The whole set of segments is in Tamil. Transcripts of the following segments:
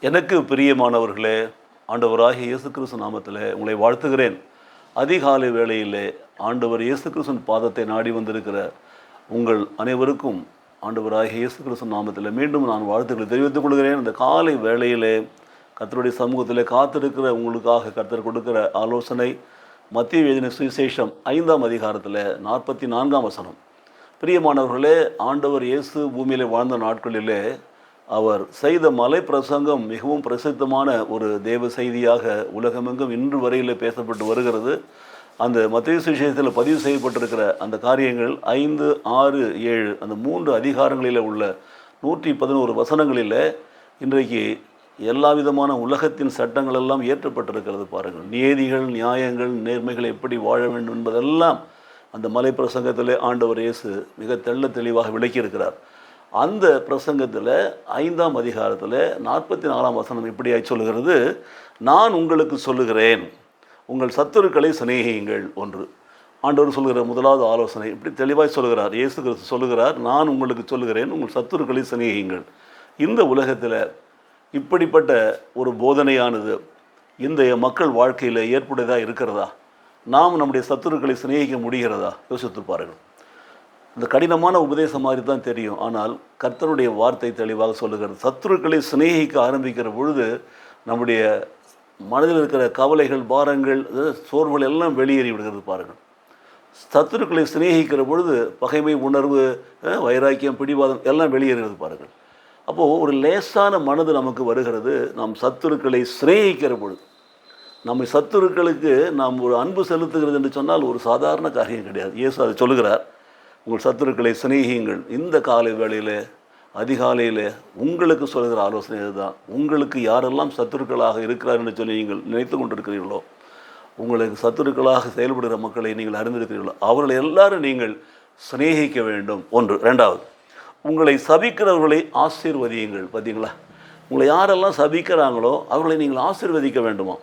எனக்கு பிரியமானவர்களே, ஆண்டவராகிய இயேசு கிறிஸ்து நாமத்திலே உங்களை வாழ்த்துகிறேன். அதிகாலை வேளையிலே ஆண்டவர் இயேசு கிறிஸ்துவின் பாதத்தை நாடி வந்திருக்கிற உங்கள் அனைவருக்கும் ஆண்டவராகிய இயேசு கிறிஸ்து நாமத்திலே மீண்டும் நான் வாழ்த்துக்களை தெரிவித்துக் கொள்கிறேன். இந்த காலை வேளையிலே கர்த்தருடைய சமூகத்திலே காத்திருக்கிற உங்களுக்காக கர்த்தர் கொடுக்கிற ஆலோசனை மத்தேயு எழுதின சுவிசேஷம் 5ஆம் அதிகாரத்தில் 44ஆம் வசனம். பிரியமானவர்களே, ஆண்டவர் இயேசு பூமியிலே வாழ்ந்த நாட்களிலே அவர் செய்த மலை பிரசங்கம் மிகவும் பிரசித்தமான ஒரு தேவ செய்தியாக உலகமெங்கும் இன்று வரையில் பேசப்பட்டு வருகிறது. அந்த மத்தேயு சுவிசேஷத்தில் பதிவு செய்யப்பட்டிருக்கிற அந்த காரியங்கள் 5, 6, 7 அந்த 3 அதிகாரங்களில் உள்ள 111 வசனங்களில் இன்றைக்கு எல்லா விதமான உலகத்தின் சட்டங்கள் எல்லாம் ஏற்றப்பட்டிருக்கிறது. பாருங்கள், நீதிகள், நியாயங்கள், நேர்மைகள் எப்படி வாழ வேண்டும் என்பதெல்லாம் அந்த மலை பிரசங்கத்திலே ஆண்டவர் இயேசு மிக தெளிவாக விளக்கியிருக்கிறார். அந்த பிரசங்கத்தில் 5ஆம் அதிகாரத்தில் 44ஆம் வசனம் இப்படியாய் சொல்லுகிறது, நான் உங்களுக்கு சொல்லுகிறேன், உங்கள் சத்துருக்களை சிநேகியுங்கள். ஒன்று, ஆண்டவர் சொல்லுகிற முதலாவது ஆலோசனை இப்படி தெளிவாய் சொல்லுகிறார். இயேசு கிறிஸ்து சொல்லுகிறார், நான் உங்களுக்கு சொல்லுகிறேன், உங்கள் சத்துருக்களை சிநேகியுங்கள். இந்த உலகத்தில் இப்படிப்பட்ட ஒரு போதனையானது இந்த மக்கள் வாழ்க்கையில் ஏற்புடையதாக இருக்கிறதா? நாம் நம்முடைய சத்துருக்களை சிநேகிக்க முடிகிறதா? யோசித்து பாருங்கள். இந்த கடினமான உபதேசம் மாதிரி தான் தெரியும், ஆனால் கர்த்தருடைய வார்த்தை தெளிவாக சொல்லுகிறது. சத்துருக்களை சிநேகிக்க ஆரம்பிக்கிற பொழுது நம்முடைய மனதில் இருக்கிற கவலைகள், பாரங்கள், சோர்வுகள் எல்லாம் வெளியேறி விடுகிறது. பாருங்கள், சத்துருக்களை சிநேகிக்கிற பொழுது பகைமை உணர்வு, வைராக்கியம், பிடிவாதம் எல்லாம் வெளியேறுகிறது. பாருங்கள், அப்போது ஒரு லேசான மனது நமக்கு வருகிறது. நாம் சத்துருக்களை சிநேகிக்கிற பொழுது, நம்ம சத்துருக்களுக்கு நாம் ஒரு அன்பு செலுத்துகிறது என்று சொன்னால் ஒரு சாதாரண காரியம் கிடையாது. இயேசு அதை சொல்லுகிறார், உங்கள் சத்துருக்களை சிநேகியுங்கள். இந்த காலை வேளையில் அதிகாலையில் உங்களுக்கு சொல்கிற ஆலோசனை இதுதான். உங்களுக்கு யாரெல்லாம் சத்துருக்களாக இருக்கிறார் என்று சொல்லி நீங்கள் நினைத்து கொண்டிருக்கிறீர்களோ, உங்களுக்கு சத்துருக்களாக செயல்படுகிற மக்களை நீங்கள் அறிந்திருக்கிறீர்களோ, அவர்களை எல்லாரும் நீங்கள் சிநேகிக்க வேண்டும். ஒன்று. ரெண்டாவது, உங்களை சபிக்கிறவர்களை ஆசீர்வதியுங்கள். பார்த்தீங்களா, உங்களை யாரெல்லாம் சபிக்கிறாங்களோ அவர்களை நீங்கள் ஆசீர்வதிக்க வேண்டுமா?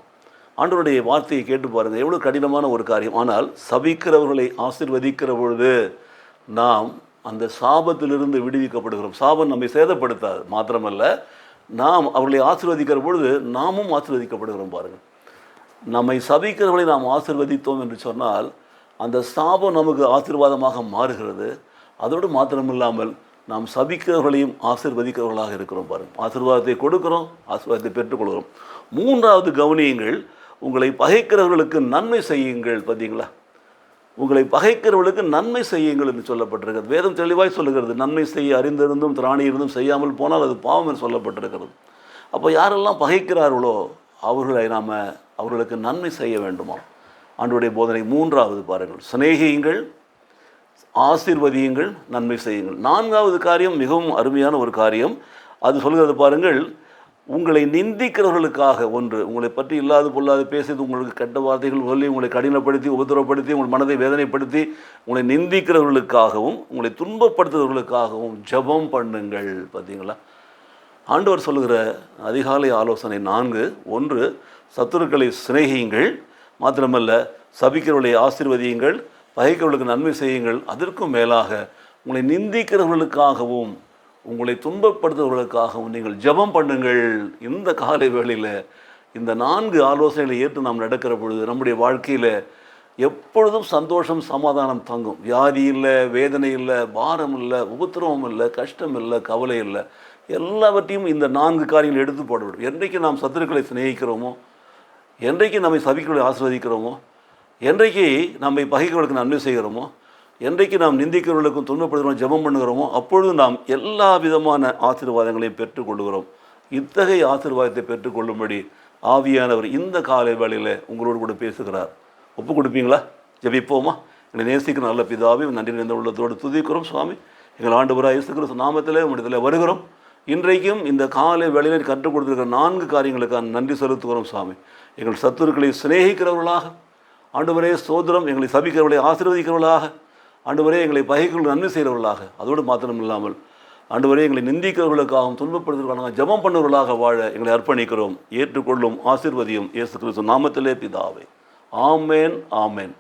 ஆண்டவருடைய வார்த்தையை கேட்டு பாருங்கள், எவ்வளோ கடினமான ஒரு காரியம். ஆனால் சபிக்கிறவர்களை ஆசீர்வதிக்கிற பொழுது நாம் அந்த சாபத்திலிருந்து விடுவிக்கப்படுகிறோம். சாபம் நம்மை சேதப்படுத்தாது. மாத்திரமல்ல, நாம் அவர்களை ஆசீர்வதிக்கிற பொழுது நாமும் ஆசீர்வதிக்கப்படுகிறோம். பாருங்கள், நம்மை சபிக்கிறவர்களை நாம் ஆசீர்வதித்தோம் என்று சொன்னால் அந்த சாபம் நமக்கு ஆசீர்வாதமாக மாறுகிறது. அதோடு மாத்திரமில்லாமல் நாம் சபிக்கிறவர்களையும் ஆசீர்வதிக்கிறவர்களாக இருக்கிறோம். பாருங்கள், ஆசீர்வாதத்தை கொடுக்கிறோம், ஆசீர்வாதத்தை பெற்றுக்கொள்கிறோம். மூன்றாவது, கவனியுங்கள், உங்களை பகைக்கிறவர்களுக்கு நன்மை செய்யுங்கள். பார்த்தீங்களா, உங்களை பகைக்கிறவர்களுக்கு நன்மை செய்யுங்கள் என்று சொல்லப்பட்டிருக்கிறது. வேதம் தெளிவாய் சொல்லுகிறது, நன்மை செய்ய அறிந்திருந்தும் திராணி இருந்தும் செய்யாமல் போனால் அது பாவம் என்று சொல்லப்பட்டிருக்கிறது. அப்போ யாரெல்லாம் பகைக்கிறார்களோ அவர்களுக்கு நன்மை செய்ய வேண்டுமா? ஆண்டவருடைய போதனை. மூன்றாவது பாருங்கள், சிநேகியுங்கள், ஆசீர்வதியுங்கள், நன்மை செய்யுங்கள். நான்காவது காரியம் மிகவும் அருமையான ஒரு காரியம். அது சொல்கிறது பாருங்கள், உங்களை நிந்திக்கிறவர்களுக்காக. ஒன்று, உங்களை பற்றி இல்லாது பொல்லாது பேசியது, உங்களுக்கு கெட்ட வார்த்தைகள் சொல்லி உங்களை கடினப்படுத்தி உபத்திரப்படுத்தி உங்கள் மனதை வேதனைப்படுத்தி உங்களை நிந்திக்கிறவர்களுக்காகவும் உங்களை துன்பப்படுத்துகிறவர்களுக்காகவும் ஜெபம் பண்ணுங்கள். பார்த்தீங்களா, ஆண்டவர் சொல்லுகிற அதிகாலை ஆலோசனை 4. ஒன்று, சத்துருக்களை சிநேகியுங்கள், மாத்திரமல்ல சபிக்கிறவர்களை ஆசீர்வதியுங்கள், பகைக்கிறவர்களுக்கு நன்மை செய்யுங்கள். அதற்கும் மேலாக உங்களை நிந்திக்கிறவர்களுக்காகவும் உங்களை துன்பப்படுத்துவர்களுக்காகவும் நீங்கள் ஜெபம் பண்ணுங்கள். இந்த காலை வேளையில் இந்த 4 ஆலோசனைகளை ஏற்று நாம் நடக்கிற பொழுது நம்முடைய வாழ்க்கையில் எப்பொழுதும் சந்தோஷம், சமாதானம் தங்கும். வியாதி இல்லை, வேதனை இல்லை, பாரம் இல்லை, உபத்திரவம் இல்லை, கஷ்டம் இல்லை, கவலை இல்லை. எல்லாவற்றையும் இந்த 4 காரியங்கள் எடுத்து போடவிடும். என்றைக்கு நாம் சத்துருக்களை சிநேகிக்கிறோமோ, என்றைக்கு நம்மை சபிக்களை ஆசீர்வதிக்கிறோமோ, என்றைக்கு நம்மை பகைக்கிறவர்களுக்கு நன்மை செய்கிறோமோ, என்றைக்கு நாம் நிந்திக்கிறவர்களுக்கும் துன்பப்படுகிறோம், ஜெபம் பண்ணுகிறோமோ, அப்பொழுது நாம் எல்லா விதமான ஆசீர்வாதங்களையும் பெற்றுக்கொள்கிறோம். இத்தகைய ஆசீர்வாதத்தை பெற்றுக்கொள்ளும்படி ஆவியானவர் இந்த காலை வேளையில் உங்களோடு கூட பேசுகிறார். ஒப்பு கொடுப்பீங்களா? ஜெபிப்போமா? எங்களை நேசிக்கிற நல்ல பிதாவே, நன்றி நிறைந்த உள்ளத்தோடு துதிக்கிறோம். சுவாமி, எங்கள் ஆண்டவராகிய இயேசு கிறிஸ்து நாமத்திலே உம்மிடத்தில் வருகிறோம். இன்றைக்கும் இந்த காலை வேளையில் கற்றுக் கொடுத்திருக்கிற 4 காரியங்களுக்காக நன்றி செலுத்துகிறோம். சுவாமி, எங்கள் சத்துருக்களை சிநேகிக்கிறவர்களாக, ஆண்டவரே ஸ்தோத்திரம், எங்களை சபிக்கிறவர்களை ஆசீர்வதிக்கிறவர்களாக, ஆண்டவரே எங்களை பகைக்கிறவர்கள் நன்மை செய்கிறவர்களாக, அதோடு மாத்திரம் இல்லாமல் ஆண்டவரே எங்களை நிந்திக்கிறவர்களுக்காகவும் துன்பப்படுத்துவதற்காக ஜெபம் பண்ணுவர்களாக வாழ எங்களை அர்ப்பணிக்கிறோம். ஏற்றுக்கொள்ளும், ஆசீர்வதியும். இயேசு கிறிஸ்து நாமத்திலே பிதாவே. ஆமேன், ஆமேன்.